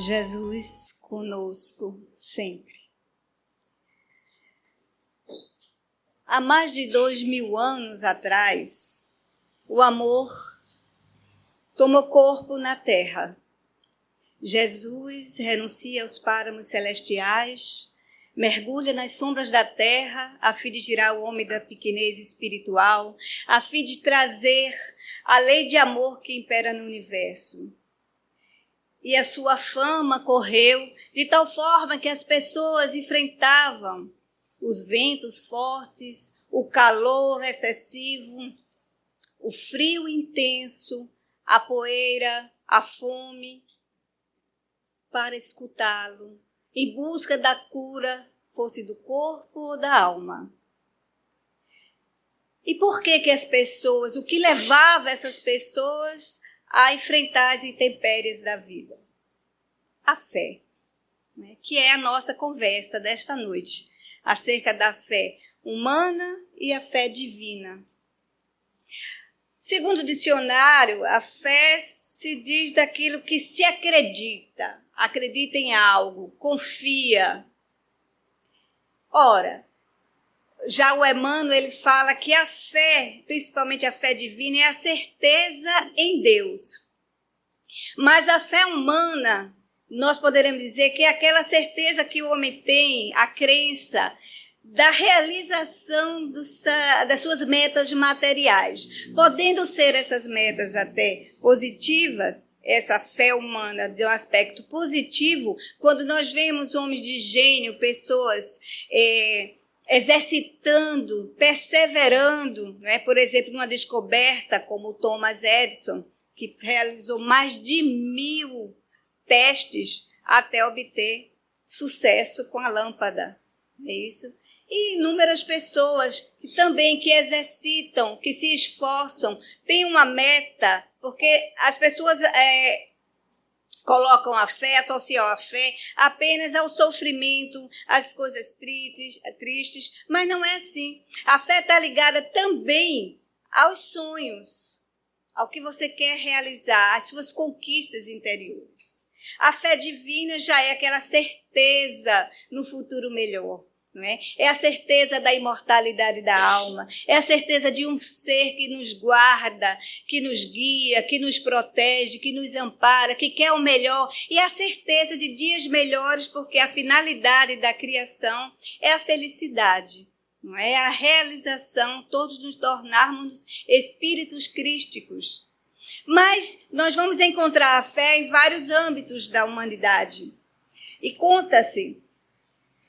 Jesus conosco sempre. Há mais de 2000 anos atrás, o amor tomou corpo na terra. Jesus renuncia aos páramos celestiais, mergulha nas sombras da terra, a fim de tirar o homem da pequenez espiritual, a fim de trazer a lei de amor que impera no universo. E a sua fama correu de tal forma que as pessoas enfrentavam os ventos fortes, o calor excessivo, o frio intenso, a poeira, a fome, para escutá-lo, em busca da cura, fosse do corpo ou da alma. E por que as pessoas, o que levava essas pessoas a enfrentar as intempéries da vida? A fé, né? Que é a nossa conversa desta noite, acerca da fé humana e a fé divina. Segundo o dicionário, a fé se diz daquilo que se acredita, acredita em algo, confia. Ora, já o Emmanuel, ele fala que a fé, principalmente a fé divina, é a certeza em Deus. Mas a fé humana, nós poderemos dizer que é aquela certeza que o homem tem, a crença da realização das suas metas materiais. Podendo ser essas metas até positivas, essa fé humana de um aspecto positivo, quando nós vemos homens de gênio, pessoas exercitando, perseverando, né? Por exemplo, numa descoberta como o Thomas Edison, que realizou mais de 1000 testes até obter sucesso com a lâmpada, é isso? E inúmeras pessoas que também que exercitam, que se esforçam, têm uma meta, porque as pessoas colocam a fé, associam a fé apenas ao sofrimento, às coisas tristes, mas não é assim. A fé está ligada também aos sonhos, ao que você quer realizar, às suas conquistas interiores. A fé divina já é aquela certeza no futuro melhor. Não é? É a certeza da imortalidade da alma, é a certeza de um ser que nos guarda, que nos guia, que nos protege, que nos ampara, que quer o melhor, e a certeza de dias melhores, porque a finalidade da criação é a felicidade, não é? A realização, todos nos tornarmos espíritos crísticos. Mas nós vamos encontrar a fé em vários âmbitos da humanidade. E conta-se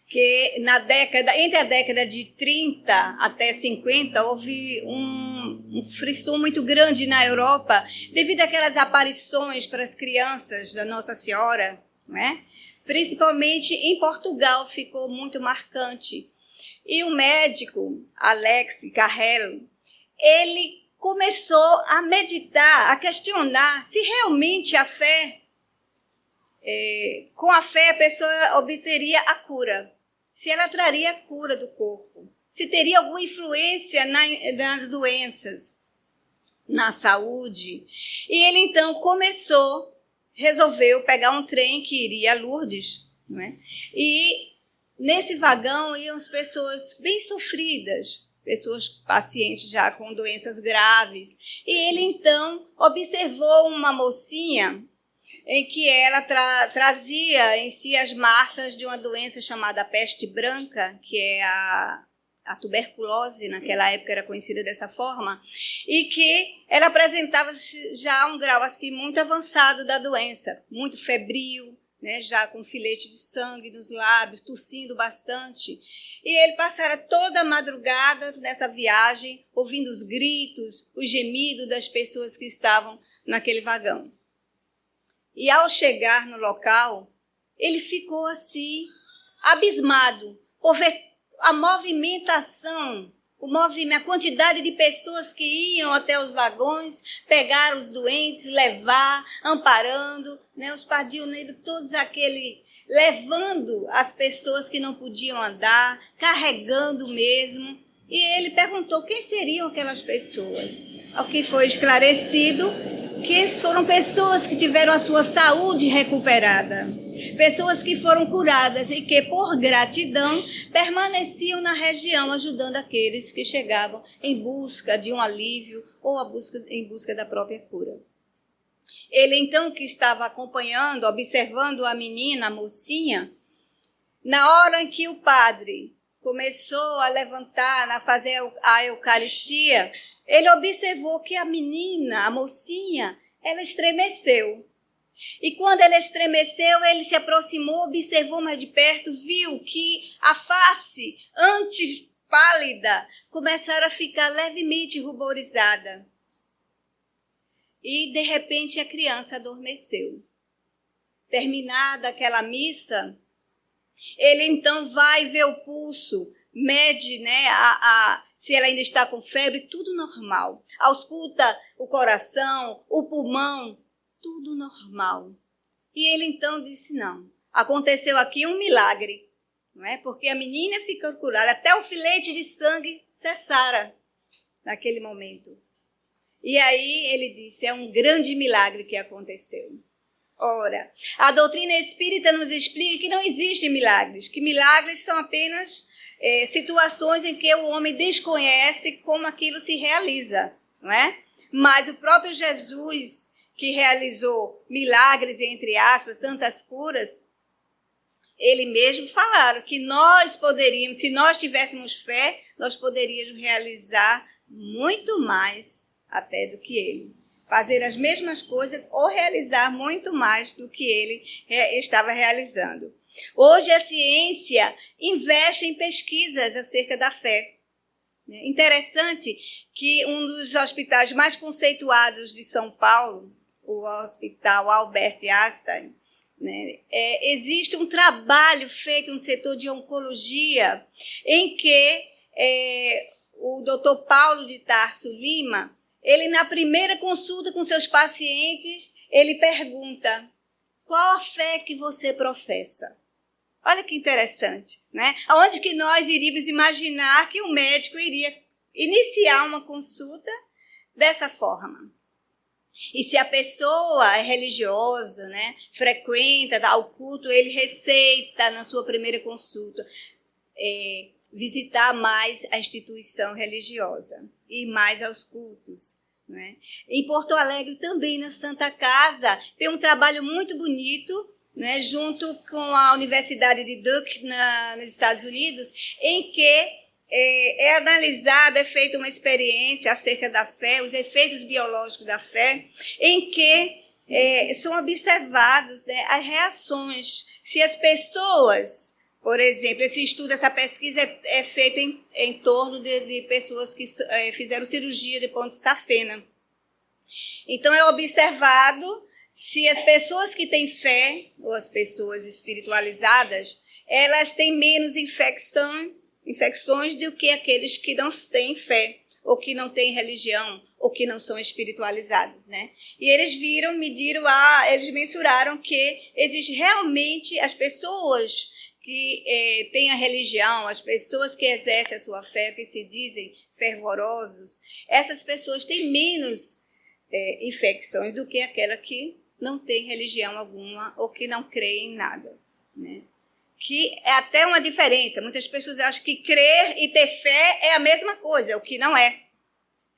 que entre a década de 30 até 50, houve um frisson muito grande na Europa, devido àquelas aparições para as crianças da Nossa Senhora, né? Principalmente em Portugal ficou muito marcante. E o médico Alex Carrel, ele começou a meditar, a questionar se realmente a fé, com a fé a pessoa obteria a cura. Se ela traria a cura do corpo, se teria alguma influência nas doenças, na saúde. E ele então resolveu pegar um trem que iria a Lourdes, não é? E nesse vagão iam as pessoas bem sofridas, pessoas pacientes já com doenças graves. E ele então observou uma mocinha em que ela trazia em si as marcas de uma doença chamada peste branca, que é a tuberculose, naquela época era conhecida dessa forma, e que ela apresentava já um grau assim muito avançado da doença, muito febril, né, já com filete de sangue nos lábios, tossindo bastante. E ele passara toda a madrugada nessa viagem, ouvindo os gritos, os gemidos das pessoas que estavam naquele vagão. E ao chegar no local, ele ficou assim, abismado, por ver a movimentação, a quantidade de pessoas que iam até os vagões, pegar os doentes, levar, amparando, né, os pardioneiros, todos levando as pessoas que não podiam andar, carregando mesmo. E ele perguntou quem seriam aquelas pessoas. Ao que foi esclarecido que foram pessoas que tiveram a sua saúde recuperada, pessoas que foram curadas e que, por gratidão, permaneciam na região, ajudando aqueles que chegavam em busca de um alívio ou em busca da própria cura. Ele, então, que estava acompanhando, observando a menina, a mocinha, na hora em que o padre começou a levantar, a fazer a Eucaristia, ele observou que a menina, a mocinha, ela estremeceu. E quando ela estremeceu, ele se aproximou, observou mais de perto, viu que a face, antes pálida, começara a ficar levemente ruborizada. E, de repente, a criança adormeceu. Terminada aquela missa, ele então vai ver o pulso, mede, né, se ela ainda está com febre, tudo normal. Ausculta o coração, o pulmão, tudo normal. E ele então disse, não, aconteceu aqui um milagre, não é? Porque a menina ficou curada, até o filete de sangue cessara naquele momento. E aí ele disse, é um grande milagre que aconteceu. Ora, a doutrina espírita nos explica que não existem milagres, que milagres são apenas situações em que o homem desconhece como aquilo se realiza, não é? Mas o próprio Jesus, que realizou milagres, entre aspas, tantas curas, ele mesmo falaram que nós poderíamos, se nós tivéssemos fé, nós poderíamos realizar muito mais até do que ele. Fazer as mesmas coisas ou realizar muito mais do que ele estava realizando. Hoje a ciência investe em pesquisas acerca da fé. Interessante que um dos hospitais mais conceituados de São Paulo, o Hospital Albert Einstein, né, existe um trabalho feito no setor de oncologia em que o Dr. Paulo de Tarso Lima, ele na primeira consulta com seus pacientes, ele pergunta, qual a fé que você professa? Olha que interessante, né? Onde que nós iríamos imaginar que um médico iria iniciar uma consulta dessa forma? E se a pessoa é religiosa, né, frequenta ao culto, ele receita na sua primeira consulta visitar mais a instituição religiosa, ir mais aos cultos. Né? Em Porto Alegre, também na Santa Casa, tem um trabalho muito bonito, né, junto com a Universidade de Duke, nos Estados Unidos, em que é analisada, é feita uma experiência acerca da fé, os efeitos biológicos da fé, em que são observados, né, as reações. Se as pessoas, por exemplo, esse estudo, essa pesquisa é feita em torno de pessoas que fizeram cirurgia de ponte safena. Então, é observado se as pessoas que têm fé, ou as pessoas espiritualizadas, elas têm menos infecções do que aqueles que não têm fé, ou que não têm religião, ou que não são espiritualizados, né? E eles eles mensuraram que existe realmente as pessoas que têm a religião, as pessoas que exercem a sua fé, que se dizem fervorosos, essas pessoas têm menos infecções do que aquela que não tem religião alguma ou que não crê em nada, né? Que é até uma diferença. Muitas pessoas acham que crer e ter fé é a mesma coisa, o que não é.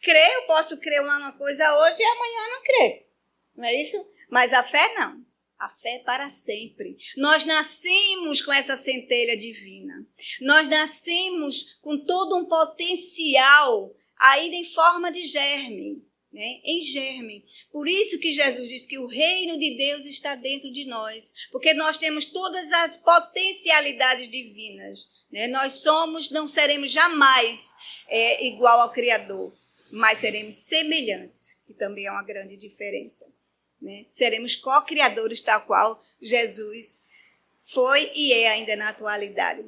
Crer, eu posso crer uma coisa hoje e amanhã não crer. Não é isso? Mas a fé não. A fé é para sempre. Nós nascemos com essa centelha divina. Nós nascemos com todo um potencial ainda em forma de germe. Né? Em germe. Por isso que Jesus diz que o reino de Deus está dentro de nós, porque nós temos todas as potencialidades divinas. Né? Nós não seremos jamais igual ao Criador, mas seremos semelhantes, que também é uma grande diferença. Né? Seremos co-criadores, tal qual Jesus foi e é ainda na atualidade.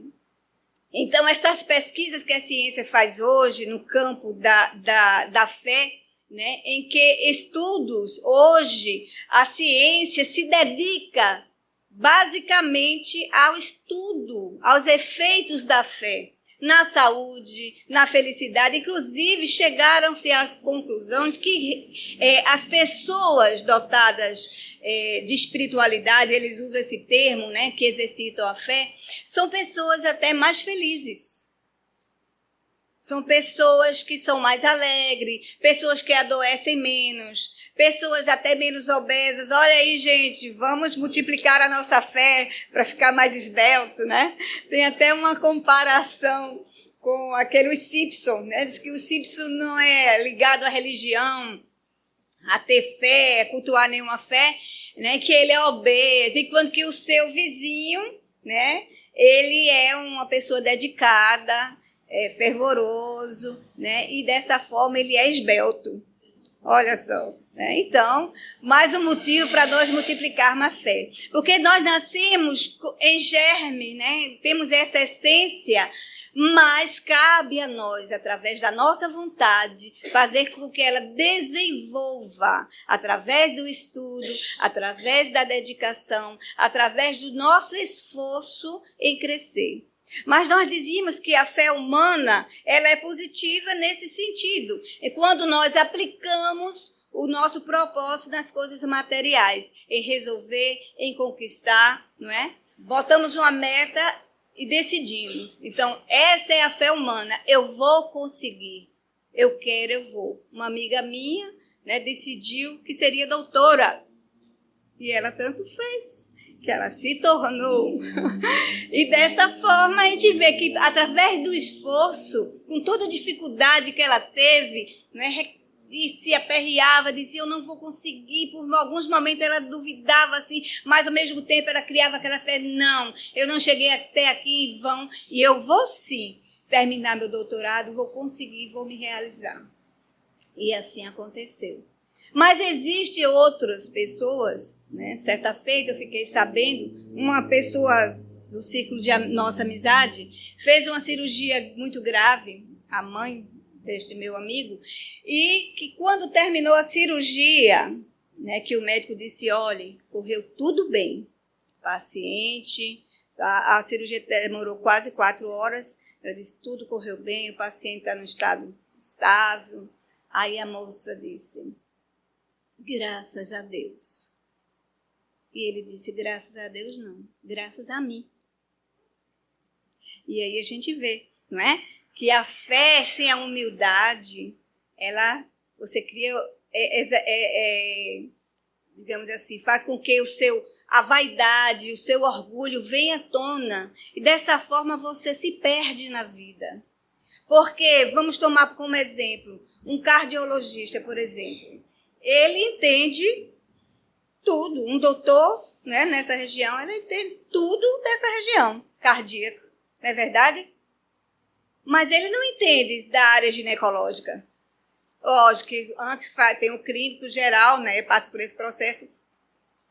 Então, essas pesquisas que a ciência faz hoje no campo da fé, né, em que estudos, hoje, a ciência se dedica basicamente ao estudo, aos efeitos da fé. na saúde, na felicidade. Inclusive, chegaram-se à conclusão de que as pessoas dotadas de espiritualidade, eles usam esse termo, né, que exercitam a fé, são pessoas até mais felizes. São pessoas que são mais alegres, pessoas que adoecem menos, pessoas até menos obesas. Olha aí, gente, vamos multiplicar a nossa fé para ficar mais esbelto, né? Tem até uma comparação com aquele Simpson, né? Diz que o Simpson não é ligado à religião, a ter fé, a cultuar nenhuma fé, né? Que ele é obeso, enquanto que o seu vizinho, né? Ele é uma pessoa dedicada, fervoroso, né? E dessa forma ele é esbelto. Olha só. Né? Então, mais um motivo para nós multiplicarmos a fé. Porque nós nascemos em germe, né? Temos essa essência, mas cabe a nós, através da nossa vontade, fazer com que ela desenvolva, através do estudo, através da dedicação, através do nosso esforço em crescer. Mas nós dizíamos que a fé humana, ela é positiva nesse sentido. É quando nós aplicamos o nosso propósito nas coisas materiais, em resolver, em conquistar, não é? Botamos uma meta e decidimos. Então, essa é a fé humana. Eu vou conseguir. Eu quero, eu vou. Uma amiga minha, né, decidiu que seria doutora. E ela tanto fez, que ela se tornou. E dessa forma a gente vê que através do esforço, com toda a dificuldade que ela teve, né, e se aperreava, dizia, eu não vou conseguir, por alguns momentos ela duvidava assim, mas ao mesmo tempo ela criava aquela fé, não, eu não cheguei até aqui em vão, e eu vou sim terminar meu doutorado, vou conseguir, vou me realizar. E assim aconteceu. Mas existem outras pessoas, né? Certa feita eu fiquei sabendo, uma pessoa do círculo de nossa amizade fez uma cirurgia muito grave, a mãe deste meu amigo, e que quando terminou a cirurgia, né, que o médico disse, olha, correu tudo bem, paciente, a cirurgia demorou quase 4 horas, ela disse, tudo correu bem, o paciente está no estado estável. Aí a moça disse, graças a Deus. E ele disse, graças a Deus não, graças a mim. E aí a gente vê, não é? Que a fé sem a humildade, você cria, digamos assim, faz com que a vaidade, o seu orgulho venha à tona. E dessa forma você se perde na vida. Porque, vamos tomar como exemplo, um cardiologista, por exemplo. Ele entende tudo. Um doutor, né, nessa região, ele entende tudo dessa região cardíaca. Não é verdade? Mas ele não entende da área ginecológica. Lógico que antes tem o clínico geral, né, passa por esse processo.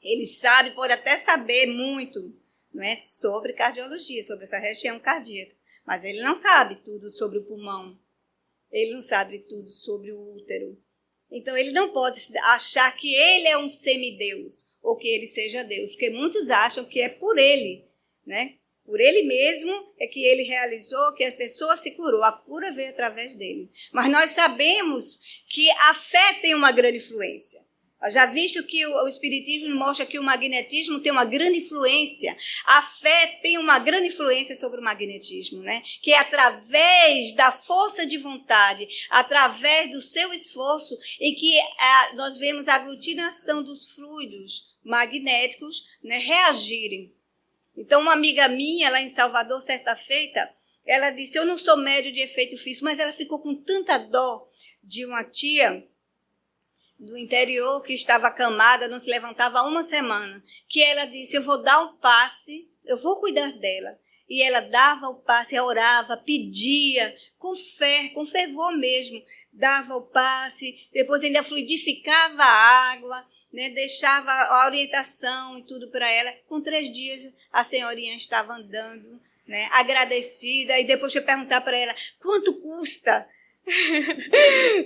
Ele sabe, pode até saber muito, não é, sobre cardiologia, sobre essa região cardíaca. Mas ele não sabe tudo sobre o pulmão. Ele não sabe tudo sobre o útero. Então, ele não pode achar que ele é um semideus ou que ele seja Deus, porque muitos acham que é por ele, né? Por ele mesmo é que ele realizou, que a pessoa se curou. A cura veio através dele. Mas nós sabemos que a fé tem uma grande influência. Já visto que o Espiritismo mostra que o magnetismo tem uma grande influência. A fé tem uma grande influência sobre o magnetismo, né? Que é através da força de vontade, através do seu esforço, em que nós vemos a aglutinação dos fluidos magnéticos, né, reagirem. Então, uma amiga minha, lá em Salvador, certa feita, ela disse, eu não sou médium de efeito físico, mas ela ficou com tanta dó de uma tia do interior que estava acamada, não se levantava há 1 semana, que ela disse, eu vou dar um passe, eu vou cuidar dela. E ela dava o passe, orava, pedia, com fé, com fervor mesmo, dava o passe, depois ainda fluidificava a água, né, deixava a orientação e tudo para ela. Com 3 dias a senhorinha estava andando, né, agradecida, e depois eu perguntar para ela, quanto custa?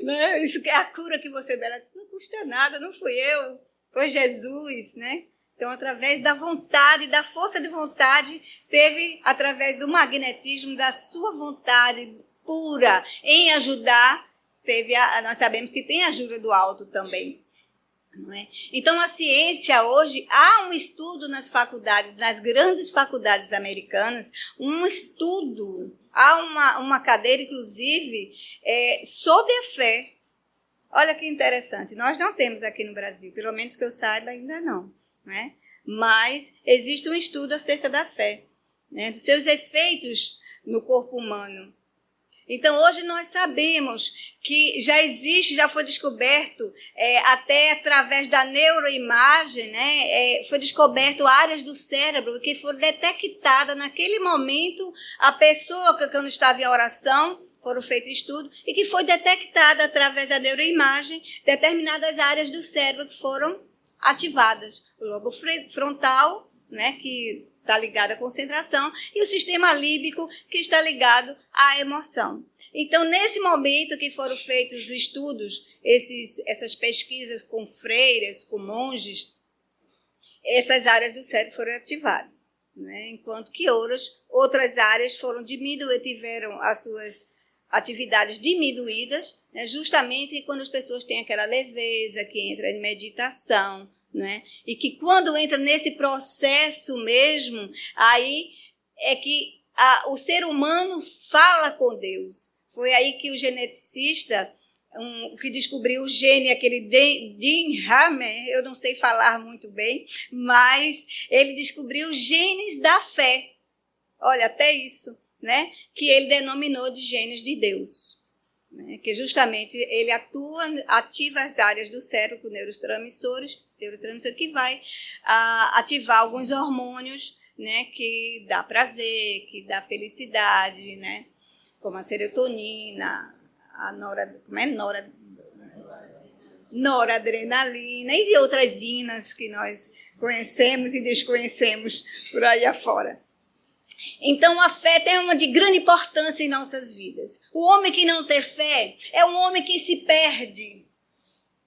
Né? Isso que é a cura que você vê. Ela disse, não custa nada, não fui eu, foi Jesus, né? Então, através da vontade, da força de vontade, teve, através do magnetismo, da sua vontade pura em ajudar, nós sabemos que tem ajuda do alto também. Não é? Então, a ciência hoje, há um estudo nas faculdades, nas grandes faculdades americanas, um estudo, há uma cadeira, inclusive, sobre a fé. Olha que interessante, nós não temos aqui no Brasil, pelo menos que eu saiba, ainda não. Né? Mas existe um estudo acerca da fé, né? Dos seus efeitos no corpo humano. Então, hoje nós sabemos que já foi descoberto, até através da neuroimagem, né, foi descoberto áreas do cérebro que foram detectadas naquele momento, a pessoa que quando estava em oração, foram feitos estudos, e que foi detectada através da neuroimagem, determinadas áreas do cérebro que foram ativadas. O lobo frontal, né, que está ligado à concentração, e o sistema límbico, que está ligado à emoção. Então, nesse momento que foram feitos os estudos, essas pesquisas com freiras, com monges, essas áreas do cérebro foram ativadas, né? Enquanto que outras áreas foram diminuídas, tiveram as suas atividades diminuídas, né? Justamente quando as pessoas têm aquela leveza, que entra em meditação, né? E que quando entra nesse processo mesmo, aí é que o ser humano fala com Deus. Foi aí que o geneticista, que descobriu o gene, aquele Dean Hammer, eu não sei falar muito bem, mas ele descobriu os genes da fé. Olha, até isso, né? Que ele denominou de genes de Deus. Né, que justamente ele ativa as áreas do cérebro com neurotransmissores, que vai ativar alguns hormônios, né, que dá prazer, que dá felicidade, né, como a serotonina, a noradrenalina e de outras inas que nós conhecemos e desconhecemos por aí afora. Então, a fé tem uma de grande importância em nossas vidas. O homem que não tem fé é um homem que se perde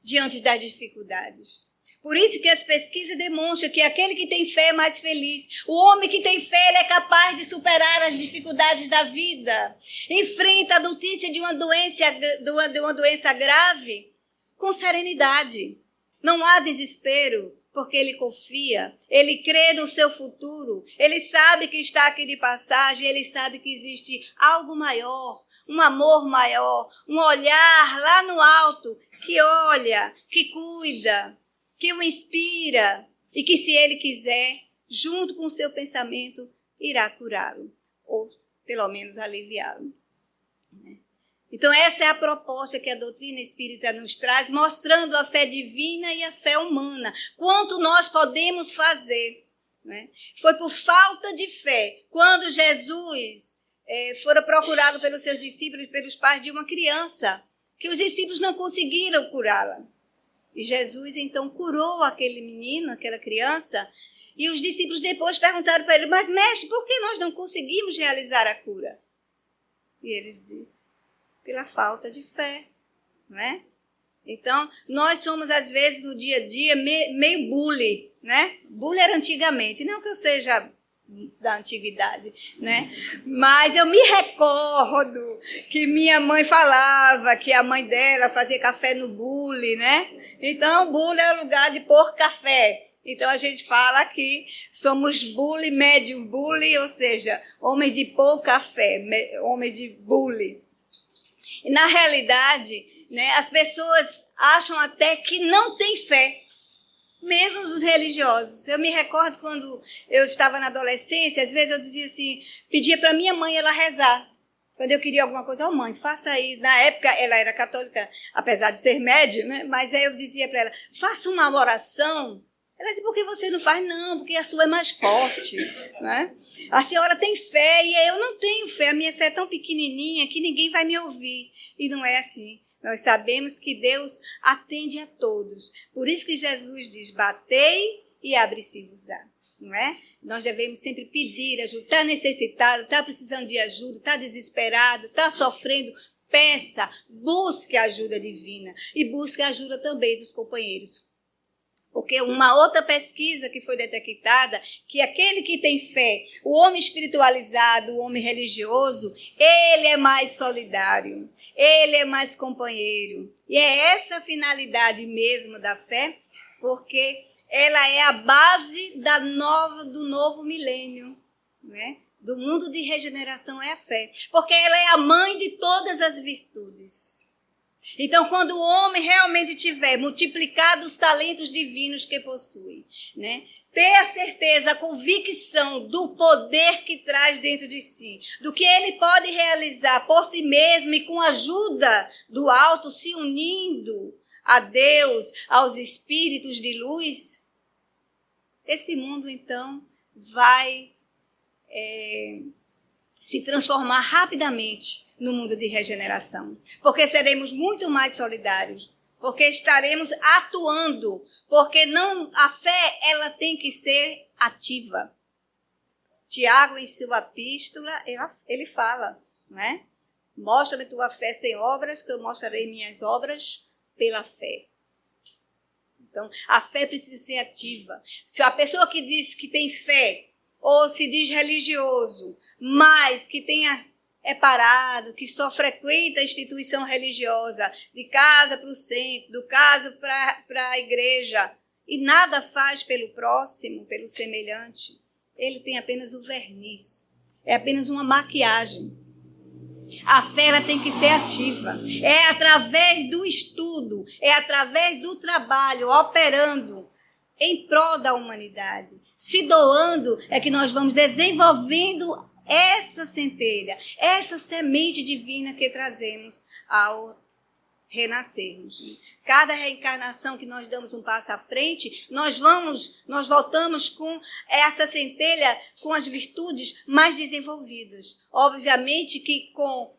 diante das dificuldades. Por isso que as pesquisas demonstram que aquele que tem fé é mais feliz. O homem que tem fé, ele é capaz de superar as dificuldades da vida. Enfrenta a notícia de uma doença grave com serenidade. Não há desespero, porque ele confia, ele crê no seu futuro, ele sabe que está aqui de passagem, ele sabe que existe algo maior, um amor maior, um olhar lá no alto, que olha, que cuida, que o inspira, e que se ele quiser, junto com o seu pensamento, irá curá-lo, ou pelo menos aliviá-lo. Então, essa é a proposta que a doutrina espírita nos traz, mostrando a fé divina e a fé humana. Quanto nós podemos fazer. Né? Foi por falta de fé, quando Jesus fora procurado pelos seus discípulos e pelos pais de uma criança, que os discípulos não conseguiram curá-la. E Jesus, então, curou aquele menino, aquela criança, e os discípulos depois perguntaram para ele, mas mestre, por que nós não conseguimos realizar a cura? E ele disse, pela falta de fé, né? Então, nós somos, às vezes, no dia a dia, meio bully, né? Bully era antigamente, não que eu seja da antiguidade, né? Mas eu me recordo que minha mãe falava que a mãe dela fazia café no bule, né? Então, o bule é o lugar de pôr café. Então, a gente fala que somos bully, médium bully, ou seja, homem de pôr café, homem de bully. E, na realidade, né, as pessoas acham até que não tem fé, mesmo os religiosos. Eu me recordo quando eu estava na adolescência, às vezes eu dizia assim, pedia para minha mãe ela rezar. Quando eu queria alguma coisa, mãe, faça aí. Na época, ela era católica, apesar de ser médium, né? Mas aí eu dizia para ela, faça uma oração. Ela disse, por que você não faz? Não, porque a sua é mais forte. Né? A senhora tem fé e eu não tenho fé. A minha fé é tão pequenininha que ninguém vai me ouvir. E não é assim. Nós sabemos que Deus atende a todos. Por isso que Jesus diz, batei e abre-se-vos-á. Não é? Nós devemos sempre pedir ajuda. Está necessitado, está precisando de ajuda, está desesperado, está sofrendo. Peça, busque a ajuda divina e busque a ajuda também dos companheiros. Porque uma outra pesquisa que foi detectada, que aquele que tem fé, o homem espiritualizado, o homem religioso, ele é mais solidário, ele é mais companheiro. E é essa a finalidade mesmo da fé, porque ela é a base do novo milênio, né? Do mundo de regeneração é a fé, porque ela é a mãe de todas as virtudes. Então, quando o homem realmente tiver multiplicado os talentos divinos que possui, né, ter a certeza, a convicção do poder que traz dentro de si, do que ele pode realizar por si mesmo e com a ajuda do alto, se unindo a Deus, aos espíritos de luz, esse mundo, então, vai se transformar rapidamente no mundo de regeneração. Porque seremos muito mais solidários, porque estaremos atuando, porque a fé ela tem que ser ativa. Tiago, em sua epístola, ele fala, né? Mostra-me tua fé sem obras, que eu mostrarei minhas obras pela fé. Então, a fé precisa ser ativa. Se a pessoa que diz que tem fé, ou se diz religioso, mas que é parado, que só frequenta a instituição religiosa, de casa para o centro, do casa para a igreja, e nada faz pelo próximo, pelo semelhante, ele tem apenas o verniz, é apenas uma maquiagem. A fé ela tem que ser ativa, é através do estudo, é através do trabalho, operando em prol da humanidade, se doando, é que nós vamos desenvolvendo essa centelha, essa semente divina que trazemos ao renascermos. Cada reencarnação que nós damos um passo à frente, nós voltamos com essa centelha, com as virtudes mais desenvolvidas. Obviamente que com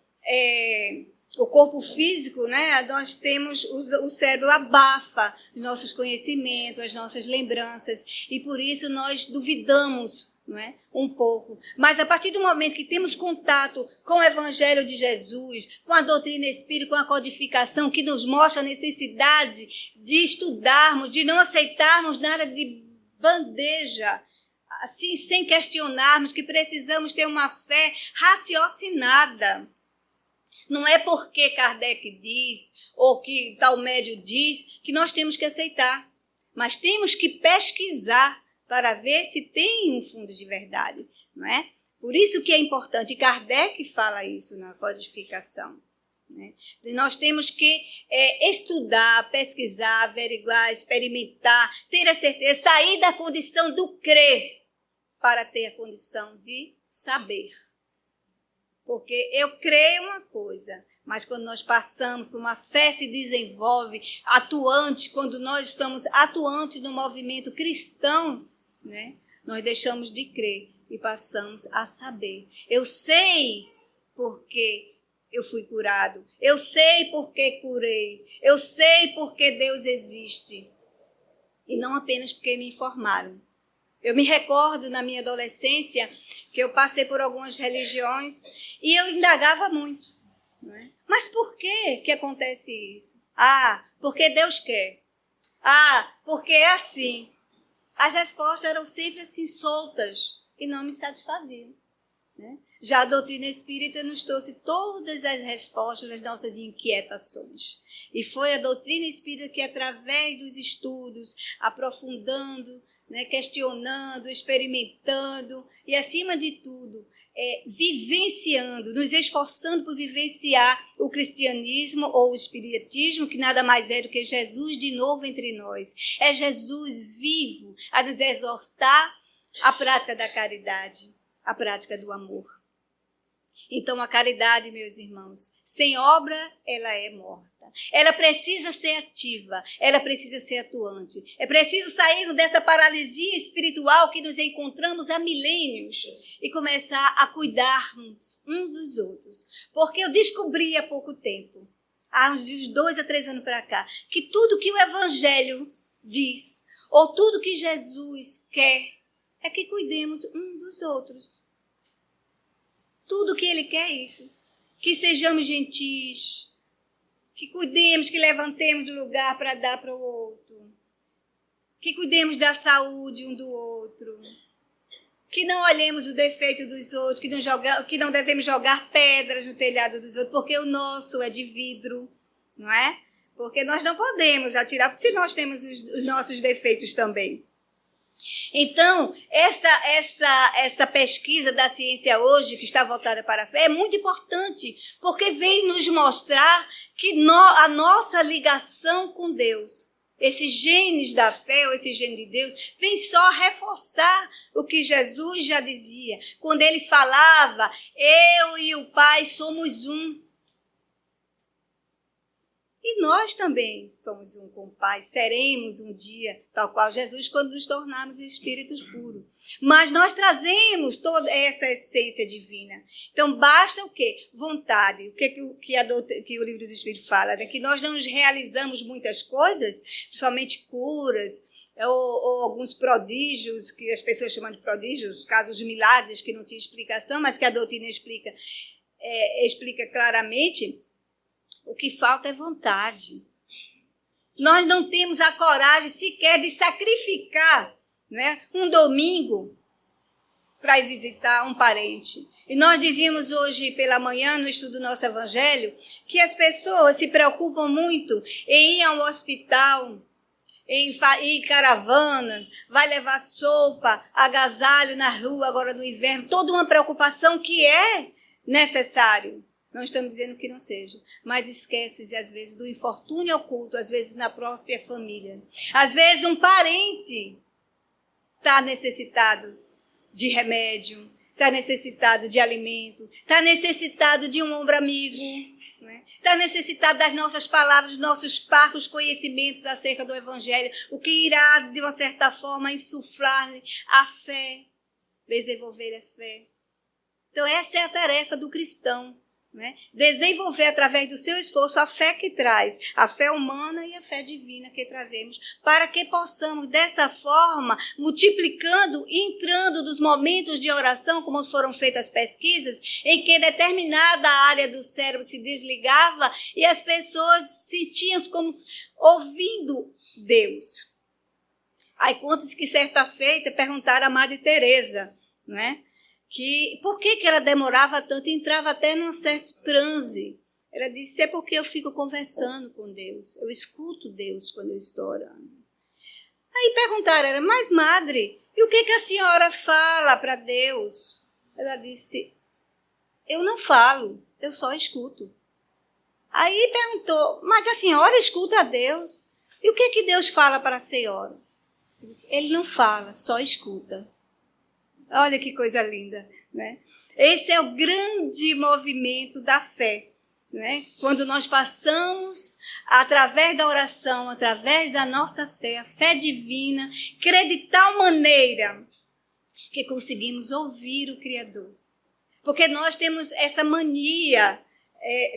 o corpo físico, né, nós temos o cérebro abafa os nossos conhecimentos, as nossas lembranças, e por isso nós duvidamos, não é, um pouco. Mas a partir do momento que temos contato com o Evangelho de Jesus, com a doutrina espírita, com a codificação, que nos mostra a necessidade de estudarmos, de não aceitarmos nada de bandeja, assim, sem questionarmos, que precisamos ter uma fé raciocinada. Não é porque Kardec diz, ou que tal médium diz, que nós temos que aceitar. Mas temos que pesquisar para ver se tem um fundo de verdade, não é? Por isso que é importante, Kardec fala isso na codificação, né? E nós temos que estudar, pesquisar, averiguar, experimentar, ter a certeza, sair da condição do crer para ter a condição de saber. Porque eu creio uma coisa, mas quando nós passamos por uma fé se desenvolve atuante, quando nós estamos atuantes no movimento cristão, né, nós deixamos de crer e passamos a saber. Eu sei porque eu fui curado, eu sei porque curei, eu sei porque Deus existe. E não apenas porque me informaram. Eu me recordo na minha adolescência que eu passei por algumas religiões e eu indagava muito, não é? Mas por que acontece isso? Ah, porque Deus quer. Ah, porque é assim. As respostas eram sempre assim soltas e não me satisfaziam, né? Já a doutrina espírita nos trouxe todas as respostas das nossas inquietações. E foi a doutrina espírita que, através dos estudos, aprofundando, né, questionando, experimentando e, acima de tudo, vivenciando, nos esforçando por vivenciar o cristianismo ou o espiritismo, que nada mais é do que Jesus de novo entre nós. É Jesus vivo a nos exortar à prática da caridade, à prática do amor. Então, a caridade, meus irmãos, sem obra, ela é morta. Ela precisa ser ativa, ela precisa ser atuante. É preciso sairmos dessa paralisia espiritual que nos encontramos há milênios e começar a cuidarmos uns dos outros. Porque eu descobri há pouco tempo, há uns 2 a 3 anos para cá, que tudo que o Evangelho diz, ou tudo que Jesus quer, é que cuidemos uns dos outros. Tudo que ele quer é isso. Que sejamos gentis, que cuidemos, que levantemos do lugar para dar para o outro. que cuidemos da saúde um do outro, que não olhemos o defeito dos outros, que não devemos jogar pedras no telhado dos outros, porque o nosso é de vidro, não é? Porque nós não podemos atirar, porque se nós temos os nossos defeitos também. Então, essa pesquisa da ciência hoje, que está voltada para a fé, é muito importante, porque vem nos mostrar que a nossa ligação com Deus, esses genes da fé, ou esse gene de Deus, vem só reforçar o que Jesus já dizia, quando ele falava, eu e o Pai somos um. E nós também somos um com o Pai, seremos um dia, tal qual Jesus, quando nos tornarmos espíritos puros. Mas nós trazemos toda essa essência divina. Então, basta o quê? Vontade. O que o Livro dos Espíritos fala? Né? Que nós não realizamos muitas coisas, somente curas, ou alguns prodígios, que as pessoas chamam de prodígios, casos de milagres que não tinha explicação, mas que a doutrina explica claramente. O que falta é vontade. Nós não temos a coragem sequer de sacrificar, né, um domingo para ir visitar um parente. E nós dizíamos hoje pela manhã, no estudo do nosso Evangelho, que as pessoas se preocupam muito em ir ao hospital, em ir caravana, vai levar sopa, agasalho na rua agora no inverno, toda uma preocupação que é necessário. Não estamos dizendo que não seja, mas esquece-se, às vezes, do infortúnio oculto, às vezes na própria família. Às vezes um parente está necessitado de remédio, está necessitado de alimento, está necessitado de um ombro amigo, né? Está necessitado das nossas palavras, dos nossos parcos conhecimentos acerca do Evangelho, o que irá, de uma certa forma, insuflar-lhe a fé, desenvolver a fé. Então, essa é a tarefa do cristão. Né? Desenvolver através do seu esforço a fé que traz, a fé humana e a fé divina que trazemos, para que possamos dessa forma, multiplicando, entrando nos momentos de oração, como foram feitas as pesquisas, em que determinada área do cérebro se desligava e as pessoas sentiam como ouvindo Deus. Aí conta-se que certa feita perguntaram a Madre Teresa, não é? Por que ela demorava tanto, entrava até num certo transe. Ela disse, é porque eu fico conversando com Deus, eu escuto Deus quando eu estou orando. Aí perguntaram ela, mas madre, e o que a senhora fala para Deus? Ela disse, eu não falo, eu só escuto. Aí perguntou, mas a senhora escuta a Deus? E o que Deus fala para a senhora? Ele não fala, só escuta. Olha que coisa linda, né? Esse é o grande movimento da fé, né? Quando nós passamos, através da oração, através da nossa fé, a fé divina, crer de tal maneira que conseguimos ouvir o Criador. Porque nós temos essa mania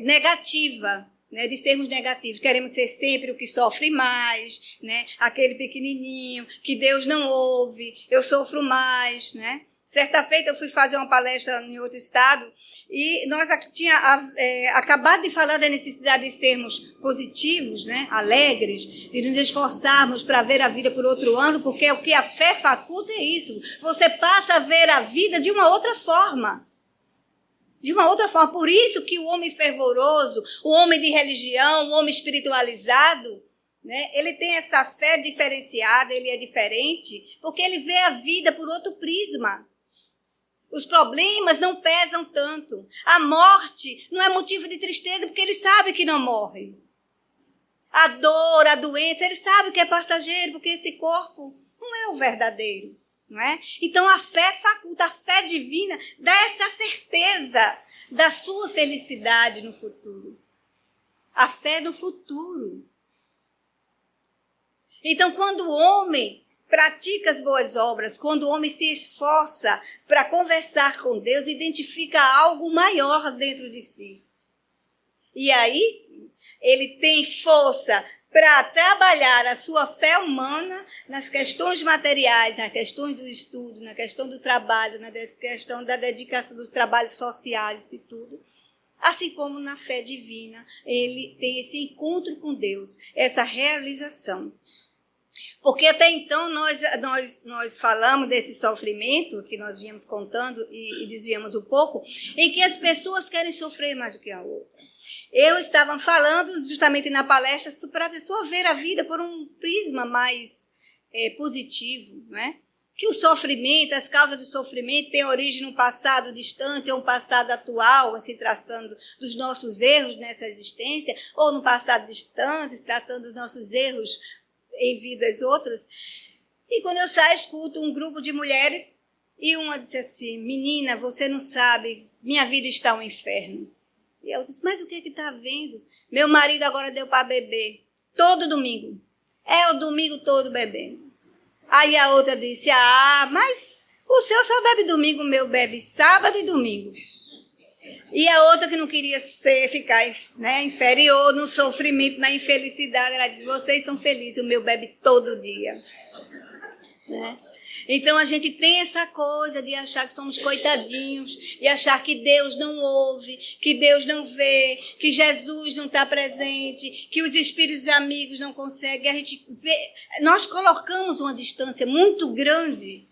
negativa, né, de sermos negativos. Queremos ser sempre o que sofre mais, né, aquele pequenininho, que Deus não ouve, eu sofro mais, né? Certa feita eu fui fazer uma palestra em outro estado e nós tínhamos acabado de falar da necessidade de sermos positivos, né, alegres, de nos esforçarmos para ver a vida por outro ângulo, porque o que a fé faculta é isso. Você passa a ver a vida de uma outra forma. De uma outra forma. Por isso que o homem fervoroso, o homem de religião, o homem espiritualizado, né, ele tem essa fé diferenciada, ele é diferente, porque ele vê a vida por outro prisma. Os problemas não pesam tanto. A morte não é motivo de tristeza, porque ele sabe que não morre. A dor, a doença, ele sabe que é passageiro, porque esse corpo não é o verdadeiro. Não é? Então a fé faculta, a fé divina dá essa certeza da sua felicidade no futuro. A fé no futuro. Então quando o homem pratica as boas obras, quando o homem se esforça para conversar com Deus, identifica algo maior dentro de si. E aí ele tem força para trabalhar a sua fé humana nas questões materiais, nas questões do estudo, na questão do trabalho, na questão da dedicação dos trabalhos sociais e tudo. Assim como na fé divina, ele tem esse encontro com Deus, essa realização. Porque até então nós falamos desse sofrimento que nós vínhamos contando e desviamos um pouco, em que as pessoas querem sofrer mais do que a outra. Eu estava falando justamente na palestra para a pessoa ver a vida por um prisma mais positivo, né? Que o sofrimento, as causas do sofrimento têm origem num passado distante ou um passado atual, se tratando dos nossos erros nessa existência, ou no passado distante, se tratando dos nossos erros em vidas outras. E quando eu saio, escuto um grupo de mulheres e uma disse assim: menina, você não sabe, minha vida está um inferno. E eu disse: mas o que está havendo? Meu marido agora deu para beber todo domingo. É o domingo todo bebendo. Aí a outra disse: ah, mas o seu só bebe domingo, o meu bebe sábado e domingo. E a outra que não queria ficar, né, inferior no sofrimento, na infelicidade, ela disse: vocês são felizes, o meu bebe todo dia. Né? Então a gente tem essa coisa de achar que somos coitadinhos, de achar que Deus não ouve, que Deus não vê, que Jesus não está presente, que os espíritos amigos não conseguem. A gente vê, nós colocamos uma distância muito grande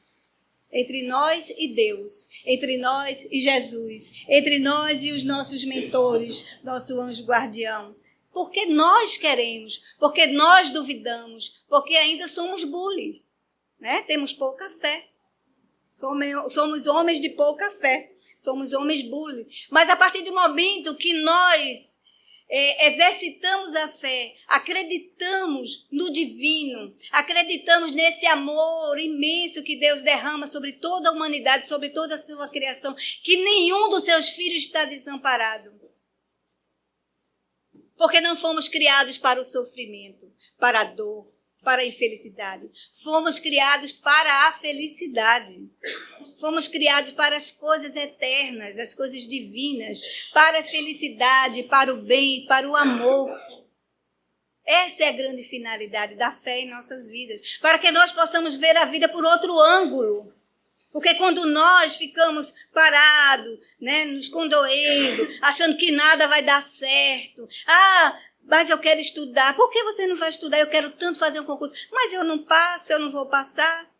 entre nós e Deus, entre nós e Jesus, entre nós e os nossos mentores, nosso anjo guardião. Porque nós queremos, porque nós duvidamos, porque ainda somos bullies. Né? Temos pouca fé. Somos homens de pouca fé. Somos homens bullying. Mas a partir do momento que nós exercitamos a fé, acreditamos no divino, acreditamos nesse amor imenso que Deus derrama sobre toda a humanidade, sobre toda a sua criação, que nenhum dos seus filhos está desamparado. Porque não fomos criados para o sofrimento, para a dor, para a infelicidade. Fomos criados para a felicidade. Fomos criados para as coisas eternas, as coisas divinas, para a felicidade, para o bem, para o amor. Essa é a grande finalidade da fé em nossas vidas, para que nós possamos ver a vida por outro ângulo. Porque quando nós ficamos parados, né, nos condoendo, achando que nada vai dar certo, mas eu quero estudar. Por que você não vai estudar? Eu quero tanto fazer um concurso. Mas eu não passo, eu não vou passar.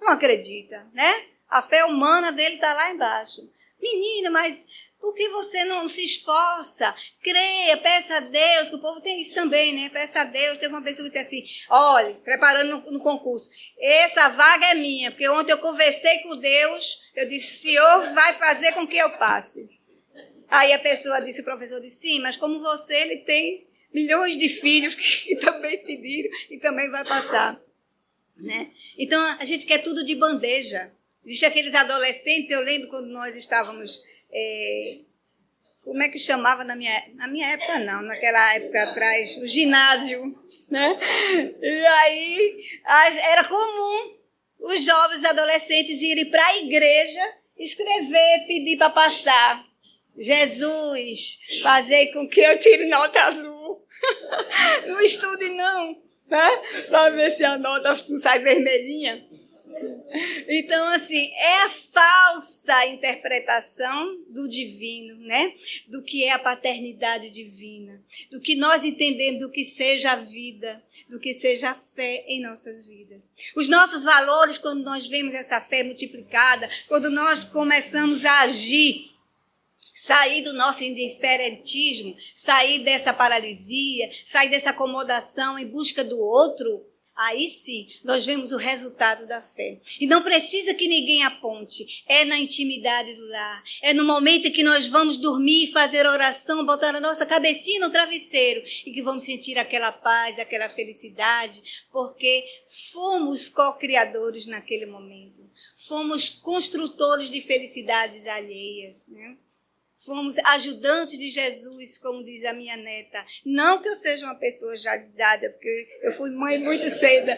Não acredita, né? A fé humana dele está lá embaixo. Menina, mas por que você não se esforça? Creia, peça a Deus, que o povo tem isso também, né? Peça a Deus. Teve uma pessoa que disse assim: olha, preparando no concurso, essa vaga é minha, porque ontem eu conversei com Deus, eu disse: o Senhor vai fazer com que eu passe. Aí a pessoa disse, o professor disse: sim, mas como você, ele tem milhões de filhos que também pediram e também vai passar. Né? Então, a gente quer tudo de bandeja. Existem aqueles adolescentes, eu lembro quando nós estávamos... como é que chamava na minha época? Não, naquela época atrás, o ginásio. Né? E aí, era comum os jovens adolescentes irem para a igreja, escrever, pedir para passar. Jesus, fazei com que eu tire nota azul. Não estude, não. Né? Para ver se a nota não sai vermelhinha. Então, assim, é a falsa interpretação do divino, né? Do que é a paternidade divina, do que nós entendemos do que seja a vida, do que seja a fé em nossas vidas. Os nossos valores, quando nós vemos essa fé multiplicada, quando nós começamos a agir, sair do nosso indiferentismo, sair dessa paralisia, sair dessa acomodação em busca do outro, aí sim, nós vemos o resultado da fé. E não precisa que ninguém aponte. É na intimidade do lar. É no momento em que nós vamos dormir, fazer oração, botar a nossa cabecinha no travesseiro e que vamos sentir aquela paz, aquela felicidade, porque fomos co-criadores naquele momento. Fomos construtores de felicidades alheias, né? Fomos ajudantes de Jesus, como diz a minha neta. Não que eu seja uma pessoa já de idade, porque eu fui mãe muito cedo.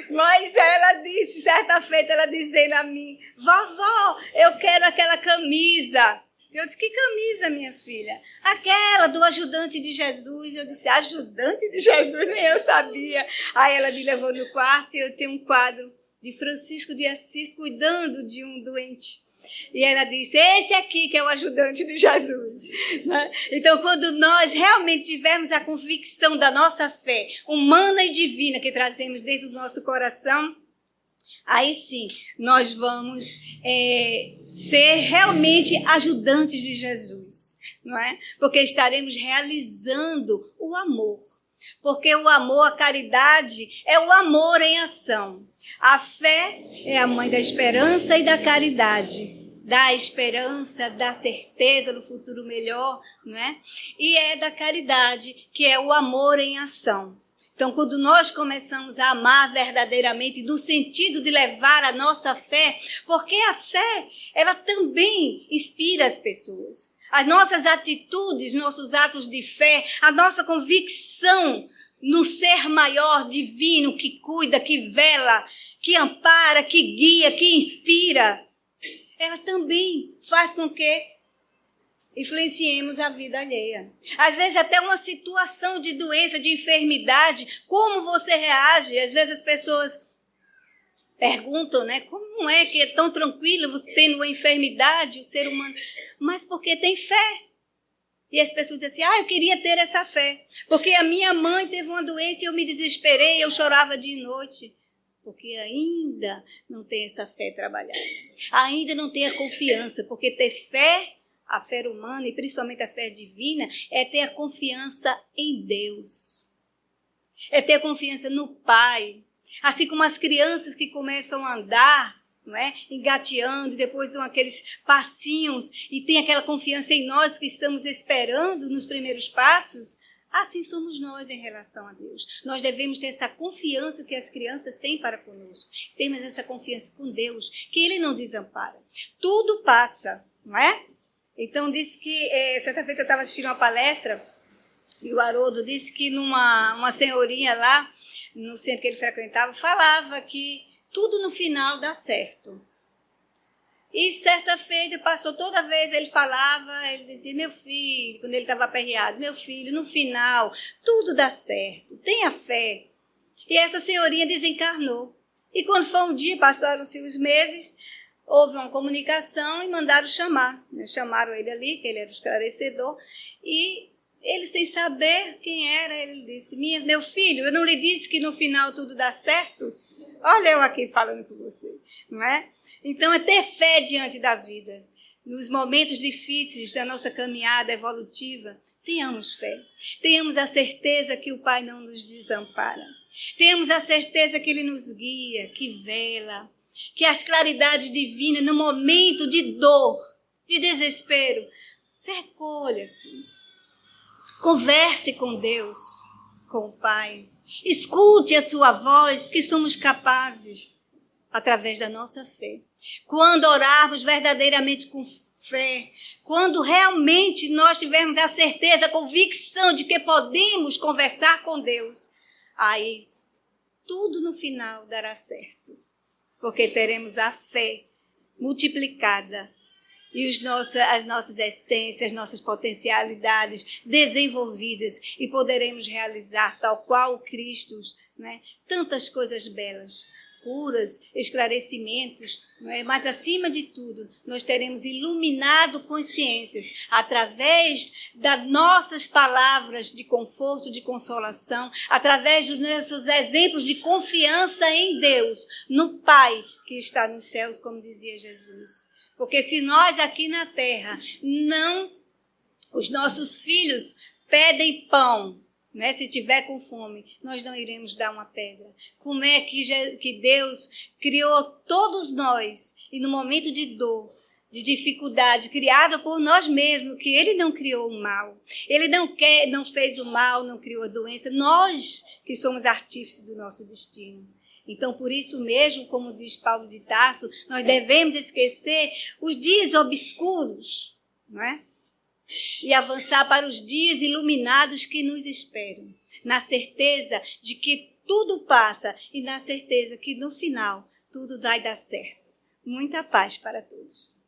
Mas ela disse, certa feita, ela dizendo a mim: vovó, eu quero aquela camisa. Eu disse: que camisa, minha filha? Aquela do ajudante de Jesus. Eu disse: ajudante de Jesus? Nem eu sabia. Aí ela me levou no quarto e eu tinha um quadro de Francisco de Assis cuidando de um doente. E ela disse, esse aqui que é o ajudante de Jesus. Né? Então, quando nós realmente tivermos a convicção da nossa fé humana e divina que trazemos dentro do nosso coração, aí sim, nós vamos ser realmente ajudantes de Jesus. Não é? Porque estaremos realizando o amor. Porque o amor, a caridade, é o amor em ação. A fé é a mãe da esperança e da caridade. Da esperança, da certeza do futuro melhor, não é? E é da caridade, que é o amor em ação. Então, quando nós começamos a amar verdadeiramente, no sentido de levar a nossa fé, porque a fé, ela também inspira as pessoas. As nossas atitudes, nossos atos de fé, a nossa convicção no ser maior, divino, que cuida, que vela, que ampara, que guia, que inspira, ela também faz com que influenciemos a vida alheia. Às vezes até uma situação de doença, de enfermidade, como você reage? Às vezes as pessoas perguntam, né? Como é que é tão tranquilo você tendo uma enfermidade, o ser humano? Mas porque tem fé. E as pessoas dizem assim, eu queria ter essa fé. Porque a minha mãe teve uma doença e eu me desesperei, eu chorava de noite. Porque ainda não tem essa fé trabalhada. Ainda não tem a confiança. Porque ter fé, a fé humana e principalmente a fé divina, é ter a confiança em Deus. É ter a confiança no Pai. Assim como as crianças que começam a andar, não é? Engateando, depois dão aqueles passinhos e tem aquela confiança em nós que estamos esperando nos primeiros passos, assim somos nós em relação a Deus. Nós devemos ter essa confiança que as crianças têm para conosco. Temos essa confiança com Deus, que Ele não desampara. Tudo passa, não é? Então, disse que, certa feita eu estava assistindo uma palestra e o Haroldo disse que uma senhorinha lá, no centro que ele frequentava, falava que tudo no final dá certo. E certa feita passou, toda vez ele falava, ele dizia, meu filho, quando ele estava aperreado, meu filho, no final tudo dá certo, tenha fé. E essa senhorinha desencarnou. E quando foi um dia, passaram-se os meses, houve uma comunicação e mandaram chamar. Né? Chamaram ele ali, que ele era o esclarecedor, e ele, sem saber quem era, ele disse, meu filho, eu não lhe disse que no final tudo dá certo? Olha eu aqui falando com você, não é? Então, é ter fé diante da vida. Nos momentos difíceis da nossa caminhada evolutiva, tenhamos fé. Tenhamos a certeza que o Pai não nos desampara. Tenhamos a certeza que Ele nos guia, que vela, que as claridades divinas, no momento de dor, de desespero, se recolha-se. Converse com Deus, com o Pai. Escute a sua voz, que somos capazes, através da nossa fé. Quando orarmos verdadeiramente com fé, quando realmente nós tivermos a certeza, a convicção de que podemos conversar com Deus, aí tudo no final dará certo. Porque teremos a fé multiplicada e as nossas essências, as nossas potencialidades desenvolvidas e poderemos realizar, tal qual o Cristo, né, tantas coisas belas, curas, esclarecimentos, não é? Mas acima de tudo, nós teremos iluminado consciências através das nossas palavras de conforto, de consolação, através dos nossos exemplos de confiança em Deus, no Pai que está nos céus, como dizia Jesus. Porque se nós aqui na terra, os nossos filhos pedem pão, né? Se tiver com fome, nós não iremos dar uma pedra. Como é que Deus criou todos nós e no momento de dor, de dificuldade, criada por nós mesmos, que Ele não criou o mal. Ele não fez o mal, não criou a doença. Nós que somos artífices do nosso destino. Então, por isso mesmo, como diz Paulo de Tarso, nós devemos esquecer os dias obscuros, não é? E avançar para os dias iluminados que nos esperam, na certeza de que tudo passa e na certeza que no final tudo vai dar certo. Muita paz para todos.